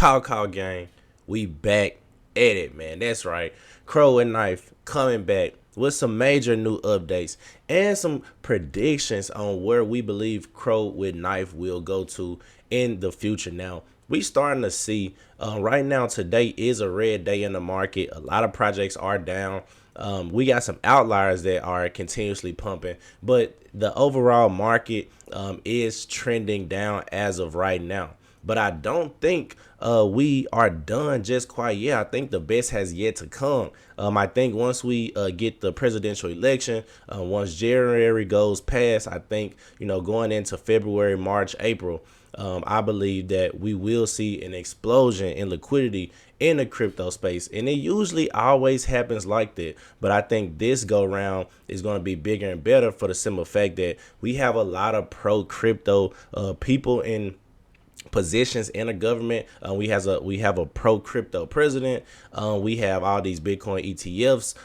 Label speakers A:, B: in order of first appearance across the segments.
A: CAW gang, we back at it, man. That's right. Crow and Knife coming back with some major new updates and some predictions on where we believe Crow with Knife will go to in the future. Now, we starting to see right now, today is a red day in the market. A lot of projects are down. We got some outliers that are continuously pumping, but the overall market is trending down as of right now. But I don't think we are done just quite yet. I think the best has yet to come. I think once we get the presidential election, once January goes past, I think, going into February, March, April, I believe that we will see an explosion in liquidity in the crypto space. And it usually always happens like that. But I think this go round is going to be bigger and better for the simple fact that we have a lot of pro crypto people in positions in the government. We have a pro crypto president. We have all these Bitcoin ETFs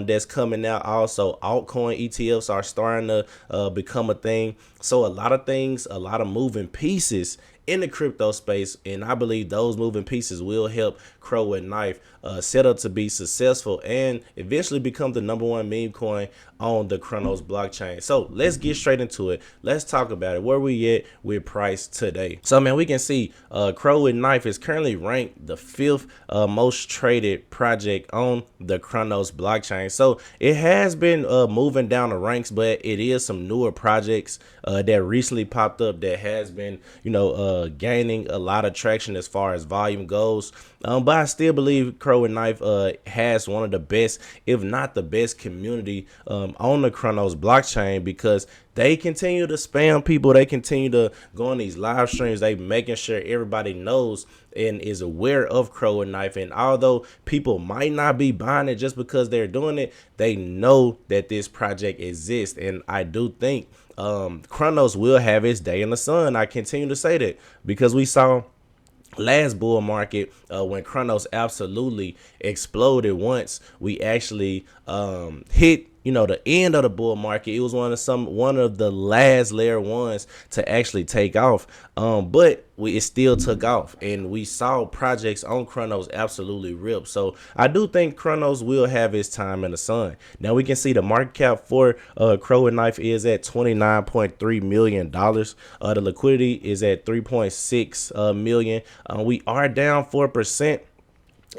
A: that's coming out. Also, altcoin ETFs are starting to become a thing. So a lot of things, a lot of moving pieces in the crypto space, and I believe those moving pieces will help Crow and Knife set up to be successful and eventually become the #1 meme coin on the Chronos blockchain. So let's get straight into it. Let's talk about it. Where we at with price today? So man, we can see Crow and Knife is currently ranked the 5th most traded project on the Chronos blockchain. So it has been moving down the ranks, but it is some newer projects that recently popped up that has been gaining a lot of traction as far as volume goes. But I still believe Crow and Knife has one of the best, if not the best, community on the Chronos blockchain, because they continue to spam people. They continue to go on these live streams. They making sure everybody knows and is aware of Crow and Knife. And although people might not be buying it just because they're doing it, they know that this project exists. And I do think Chronos will have its day in the sun. I continue to say that because we saw last bull market when Chronos absolutely exploded. Once we actually hit the end of the bull market, it was one of the last layer ones to actually take off, but it still took off, and we saw projects on Chronos absolutely rip. So I do think Chronos will have its time in the sun. Now we can see the market cap for Crow and Knife is at $29.3 million. The liquidity is at 3.6 million. We are down 4%.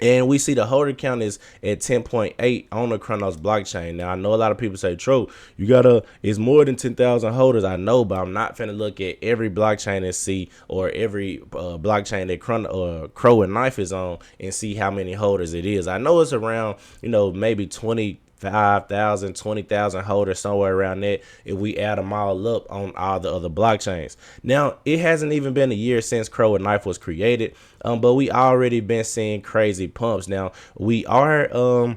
A: And we see the holder count is at 10.8 on the Chronos blockchain. Now, I know a lot of people say, Tro, it's more than 10,000 holders. I know, but I'm not finna look at every blockchain and see, or every blockchain that Crow and Knife is on and see how many holders it is. I know it's around, maybe 25,000, 20,000 holders, somewhere around that, if we add them all up on all the other blockchains. Now, it hasn't even been a year since Crow and Knife was created, but we already been seeing crazy pumps. Now, we are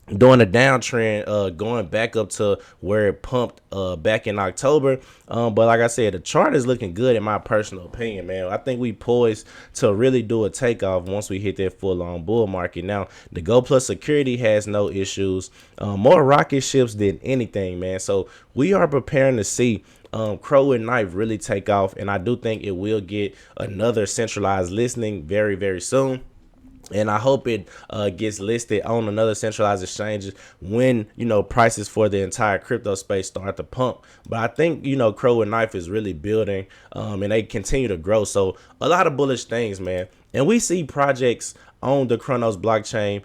A: doing a downtrend, going back up to where it pumped back in October. But like I said, the chart is looking good in my personal opinion, man. I think we poised to really do a takeoff once we hit that full-on bull market. Now, the Go Plus security has no issues. More rocket ships than anything, man. So we are preparing to see Crow and Knife really take off, and I do think it will get another centralized listing very, very soon. And I hope it gets listed on another centralized exchanges when, prices for the entire crypto space start to pump. But I think, Crow and Knife is really building and they continue to grow. So a lot of bullish things, man. And we see projects on the Chronos blockchain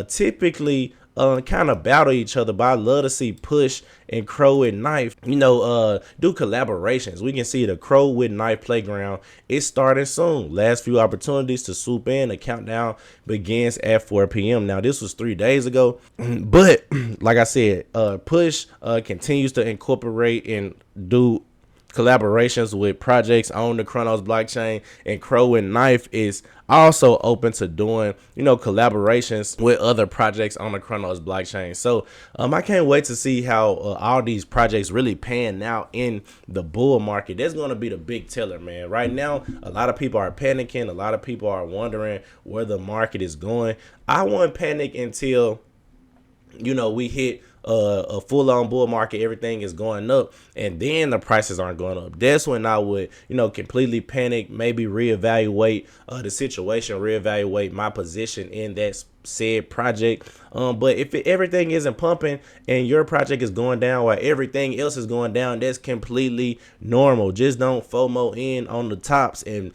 A: typically kind of battle each other, but I love to see Push and Crow and Knife, do collaborations. We can see the Crow with Knife playground is starting soon. Last few opportunities to swoop in. The countdown begins at 4 p.m. Now, this was 3 days ago, but like I said, Push continues to incorporate and do collaborations with projects on the Chronos blockchain, and Crow and Knife is also open to doing collaborations with other projects on the Chronos blockchain. So I can't wait to see how all these projects really pan out in the bull market. That's going to be the big teller, man. Right now, a lot of people are panicking. A lot of people are wondering where the market is going. I won't panic until we hit a full on bull market, everything is going up, and then the prices aren't going up. That's when I would, completely panic, maybe reevaluate the situation, reevaluate my position in that said project. But if everything isn't pumping and your project is going down while everything else is going down, that's completely normal. Just don't FOMO in on the tops and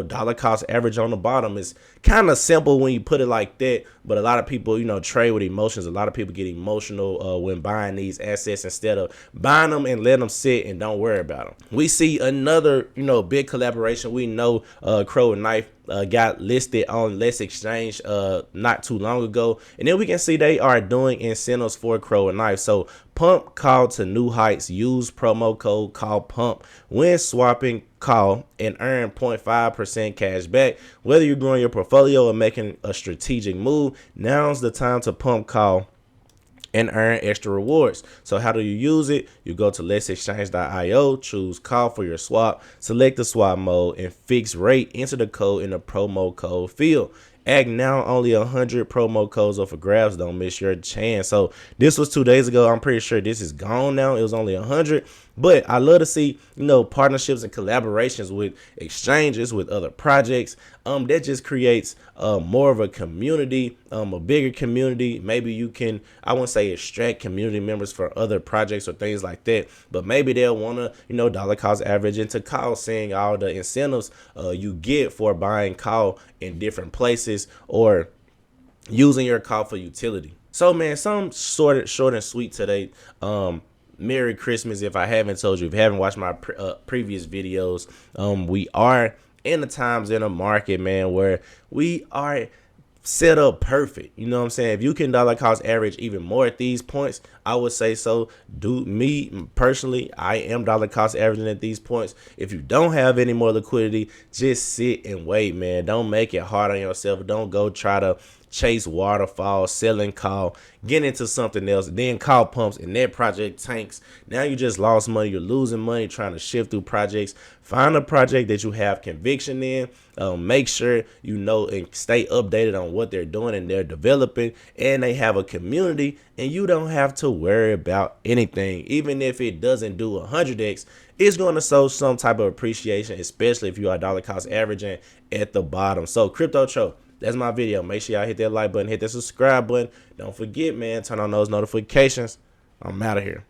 A: dollar cost average on the bottom. It's kind of simple when you put it like that, but a lot of people trade with emotions. A lot of people get emotional when buying these assets instead of buying them and let them sit and don't worry about them. We see another big collaboration. We know Crow and Knife got listed on Let's Exchange not too long ago, and then we can see they are doing incentives for Crow and Knife. So pump CAW to new heights. Use promo code CAW pump when swapping CAW and earn 0.5% cash back. Whether you're growing your portfolio or making a strategic move, now's the time to pump CAW and earn extra rewards. So how do you use it? You go to letsexchange.io, choose CAW for your swap, select the swap mode and fixed rate, enter the code in the promo code field. Act now, only 100 promo codes up for grabs. Don't miss your chance. So this was 2 days ago. I'm pretty sure this is gone now. It was only 100. But I love to see, partnerships and collaborations with exchanges, with other projects. That just creates more of a community, a bigger community. Maybe you can, I wouldn't say extract community members for other projects or things like that, but maybe they'll want to, dollar cost average into CAW, seeing all the incentives you get for buying CAW in different places or using your CAW for utility. So man, some short and sweet today. Merry Christmas. If I haven't told you, if you haven't watched my previous videos, we are in the times in the market, man, where we are set up perfect. You know what I'm saying? If you can dollar cost average even more at these points, I would say so. Me personally, I am dollar cost averaging at these points. If you don't have any more liquidity, just sit and wait, man. Don't make it hard on yourself. Don't go try to chase waterfall, selling CAW, get into something else, then CAW pumps and that project tanks. Now you just lost money. You're losing money trying to shift through projects. Find a project that you have conviction in. Make sure you know and stay updated on what they're doing and they're developing, and they have a community, and you don't have to worry about anything. Even if it doesn't do 100x, it's going to show some type of appreciation, especially if you are dollar cost averaging at the bottom. So Crypto Cho, that's my video. Make sure y'all hit that like button, hit that subscribe button. Don't forget, man, turn on those notifications. I'm out of here.